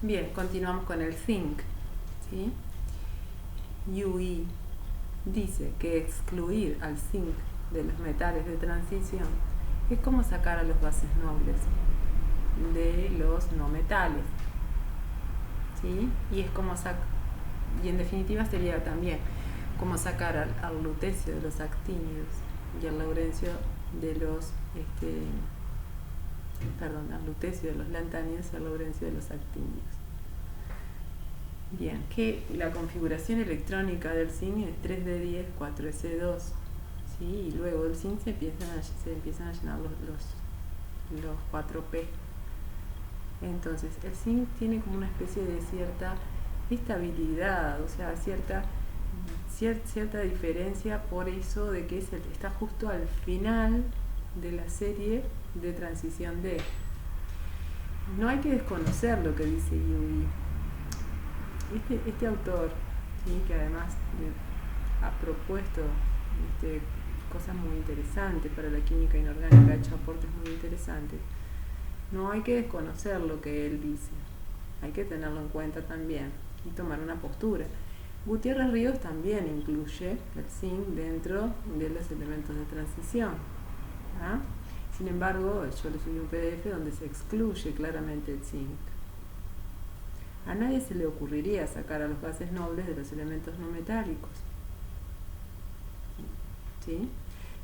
Bien, continuamos con el zinc, ¿sí? Yui dice que excluir al zinc de los metales de transición es como sacar a los gases nobles de los no metales, ¿sí? Y es como y en definitiva sería también como sacar al lutecio de los actínidos y al laurencio de los al lutecio de los lantánidos y al laurencio de los actínidos. Bien, que la configuración electrónica del zinc es 3D10 4S2, ¿sí? Y luego del zinc se empiezan a llenar los 4P. Entonces el zinc tiene como una especie de cierta estabilidad, o sea, cierta diferencia, por eso de que está justo al final de la serie de transición D. No hay que desconocer lo que dice Yui. Este autor, ¿sí? Que además ha propuesto cosas muy interesantes para la química inorgánica, ha hecho aportes muy interesantes. No hay que desconocer lo que él dice, hay que tenerlo en cuenta también y tomar una postura. Gutiérrez Ríos también incluye el zinc dentro de los elementos de transición, ¿ah? Sin embargo, yo le subí un PDF donde se excluye claramente el zinc. A nadie se le ocurriría sacar a los gases nobles de los elementos no metálicos, ¿sí?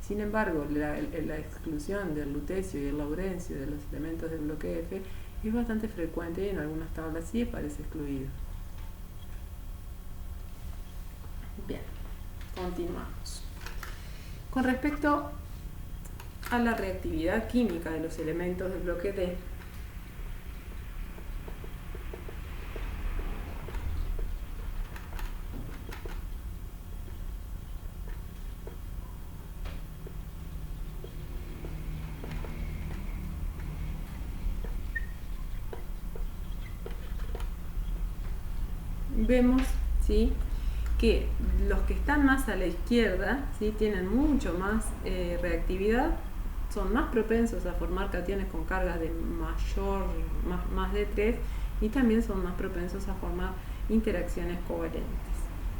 Sin embargo, la exclusión del lutecio y el laurencio de los elementos del bloque F es bastante frecuente y en algunas tablas sí aparece excluido. Bien, continuamos. Con respecto a la reactividad química de los elementos del bloque D, vemos, ¿sí?, que los que están más a la izquierda, ¿sí?, tienen mucho más reactividad, son más propensos a formar cationes con cargas de más de 3 y también son más propensos a formar interacciones covalentes,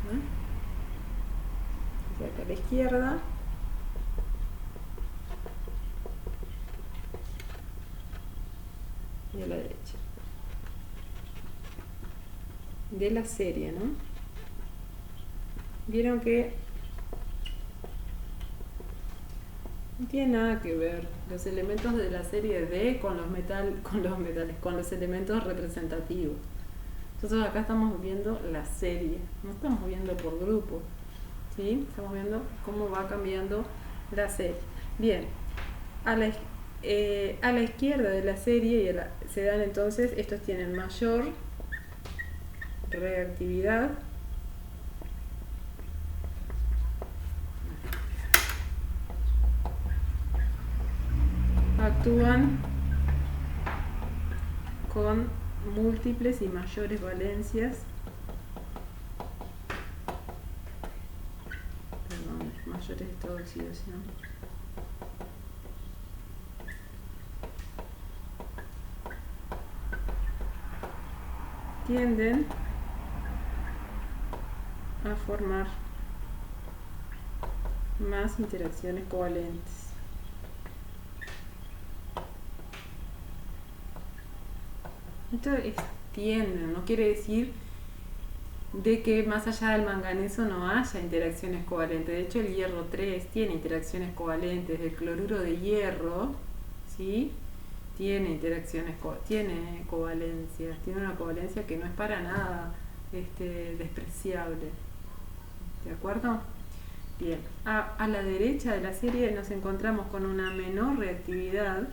¿no? O sea que a la izquierda y a la derecha de la serie, ¿no? Vieron que no tiene nada que ver los elementos de la serie D con los elementos representativos. Nosotros acá estamos viendo la serie, no estamos viendo por grupo, ¿sí? Estamos viendo cómo va cambiando la serie. Bien, a la izquierda de la serie se dan entonces, estos tienen mayor reactividad actúan con múltiples y mayores valencias, mayores estados de oxidación, tienden a formar más interacciones covalentes. Esto es tienden, no quiere decir de que más allá del manganeso no haya interacciones covalentes. De hecho, el hierro 3 tiene interacciones covalentes. El cloruro de hierro, ¿sí?, tiene tiene covalencias, tiene una covalencia que no es para nada despreciable. ¿De acuerdo? Bien, a la derecha de la serie nos encontramos con una menor reactividad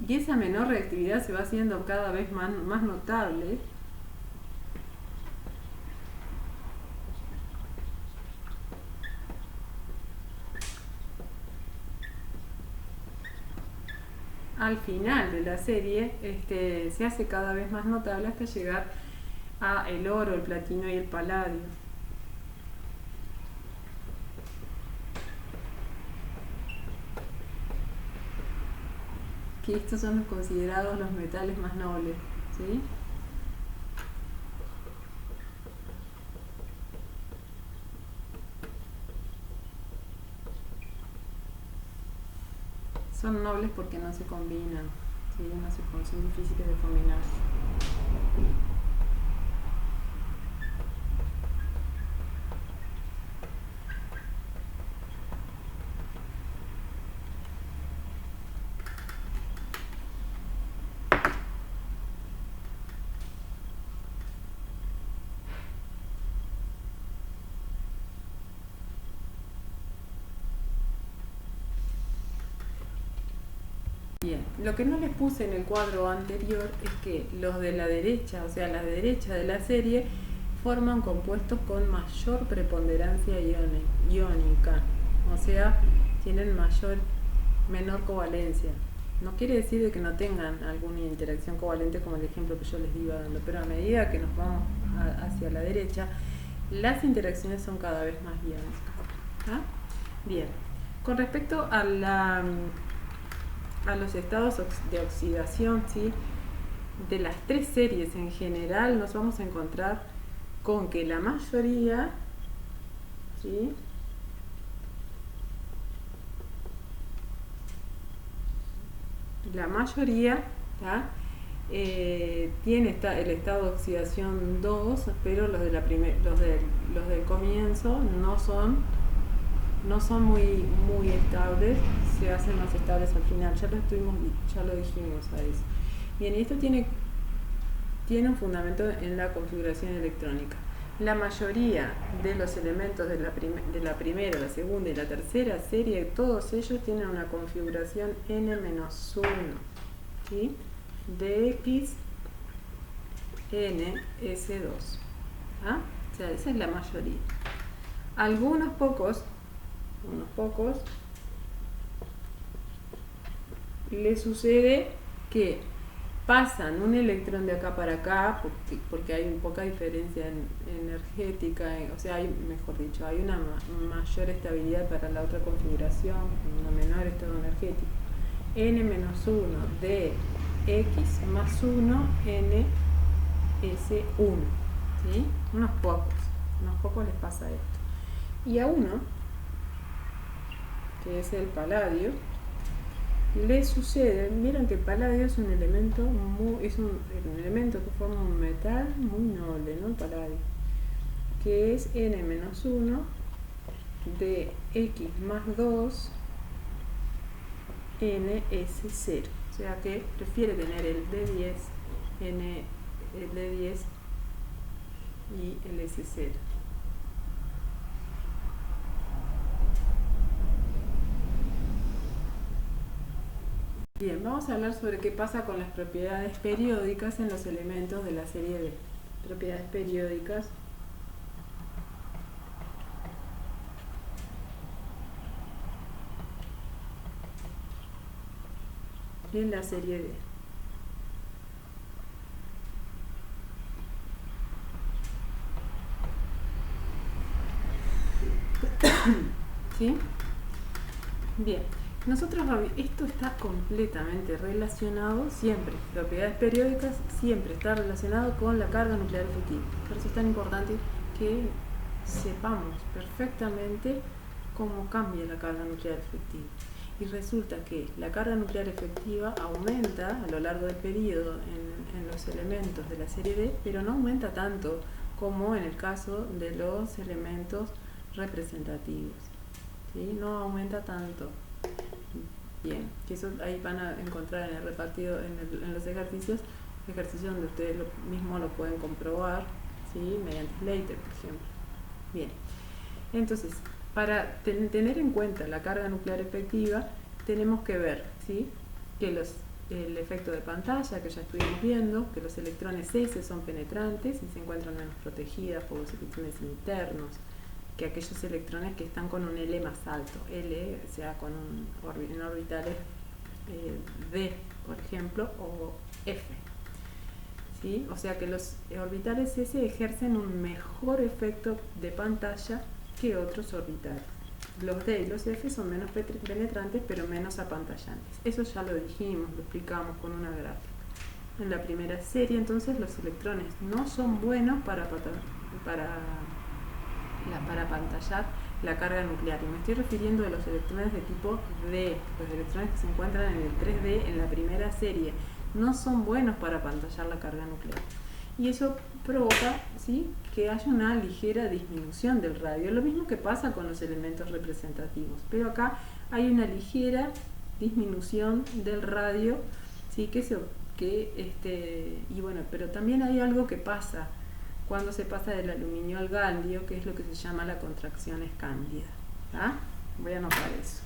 y esa menor reactividad se va haciendo cada vez más notable al final de la serie. Se hace cada vez más notable hasta llegar a el oro, el platino y el paladio. que estos son los considerados los metales más nobles, ¿sí? Son nobles porque no se combinan, ¿sí? Son difíciles de combinar. Bien, lo que no les puse en el cuadro anterior es que los de la derecha, o sea, la derecha de la serie, forman compuestos con mayor preponderancia iónica, o sea, tienen menor covalencia. No quiere decir de que no tengan alguna interacción covalente como el ejemplo que yo les iba dando, pero a medida que nos vamos hacia la derecha, las interacciones son cada vez más iónicas. ¿Ah? Bien, con respecto a los estados de oxidación, ¿sí? De las tres series en general nos vamos a encontrar con que la mayoría, ¿sí? La mayoría, ¿tá? Tiene el estado de oxidación 2, pero los del comienzo no son muy estables, se hacen más estables al final. Ya lo dijimos a eso. Bien, esto tiene un fundamento en la configuración electrónica. La mayoría de los elementos de la primera, la segunda y la tercera serie, todos ellos tienen una configuración n-1, ¿sí? dx ns2. ¿Ah? O sea, esa es la mayoría. Unos pocos le sucede que pasan un electrón de acá para acá porque hay poca diferencia energética, o sea, hay una mayor estabilidad para la otra configuración, una menor estado energético. n-1 de x más 1 ns1, ¿sí? Unos pocos les pasa esto. Y a uno, que es el paladio, le sucede, miren que el paladio es un elemento que forma un metal muy noble, ¿no? El paladio, que es n-1 de x más 2 ns0, o sea que prefiere tener el d10 y el s0. Bien, vamos a hablar sobre qué pasa con las propiedades periódicas en los elementos de la serie B. Propiedades periódicas en la serie B. ¿Sí? Bien. Esto está completamente relacionado siempre, propiedades periódicas siempre está relacionado con la carga nuclear efectiva. Por eso es tan importante que sepamos perfectamente cómo cambia la carga nuclear efectiva. Y resulta que la carga nuclear efectiva aumenta a lo largo del periodo en los elementos de la serie D, pero no aumenta tanto como en el caso de los elementos representativos, ¿sí? No aumenta tanto. Bien, que eso ahí van a encontrar en el repartido, en los ejercicios donde ustedes mismos lo pueden comprobar, ¿sí? Mediante Slater, por ejemplo. Bien, entonces, para tener en cuenta la carga nuclear efectiva, tenemos que ver, ¿sí? Que el efecto de pantalla, que ya estuvimos viendo, que los electrones S son penetrantes y se encuentran menos protegidas por los electrones internos que aquellos electrones que están con un L más alto, L, o sea, en orbitales D, por ejemplo, o F. ¿Sí? O sea que los orbitales S ejercen un mejor efecto de pantalla que otros orbitales. Los D y los F son menos penetrantes pero menos apantallantes. Eso ya lo dijimos, lo explicamos con una gráfica. En la primera serie, entonces, los electrones no son buenos para apantallar la carga nuclear. Y me estoy refiriendo a los electrones de tipo D, los electrones que se encuentran en el 3D en la primera serie. No son buenos para apantallar la carga nuclear. Y eso provoca, ¿sí?, que haya una ligera disminución del radio. Lo mismo que pasa con los elementos representativos. Pero acá hay una ligera disminución del radio, ¿sí?, y bueno, pero también hay algo que pasa cuando se pasa del aluminio al galio, que es lo que se llama la contracción escándida. ¿Ah? Voy a anotar eso.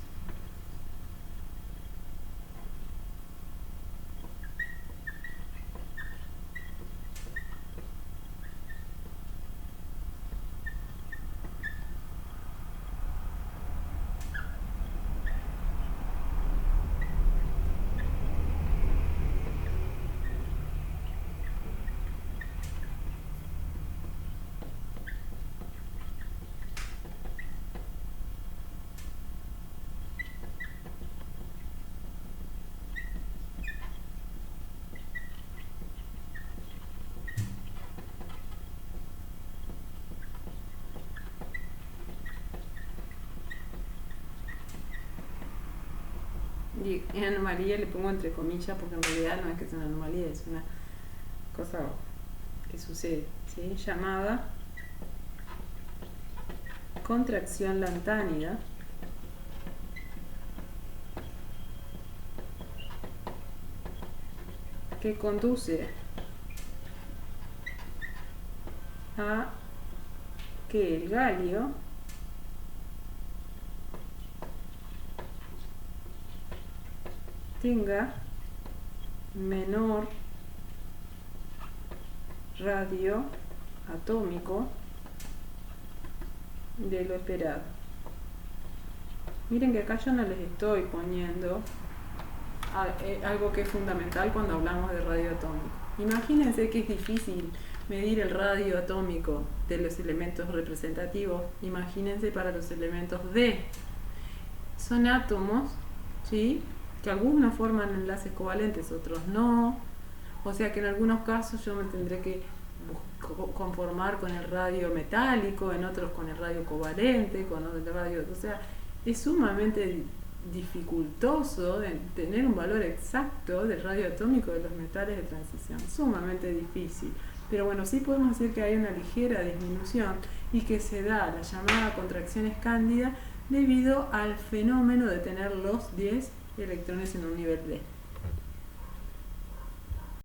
Y en anomalía le pongo entre comillas porque en realidad no es que sea una anomalía, es una cosa que sucede, ¿sí?, llamada contracción lantánida, que conduce a que el galio tenga menor radio atómico de lo esperado. Miren que acá yo no les estoy poniendo algo que es fundamental cuando hablamos de radio atómico. Imagínense que es difícil medir el radio atómico de los elementos representativos. Imagínense para los elementos D. Son átomos, ¿sí?, que algunos forman enlaces covalentes, otros no. O sea que en algunos casos yo me tendré que conformar con el radio metálico, en otros con el radio covalente, con el radio... O sea, es sumamente dificultoso de tener un valor exacto del radio atómico de los metales de transición. Sumamente difícil. Pero bueno, sí podemos decir que hay una ligera disminución y que se da la llamada contracción escándida debido al fenómeno de tener los 10 electrones en un nivel D.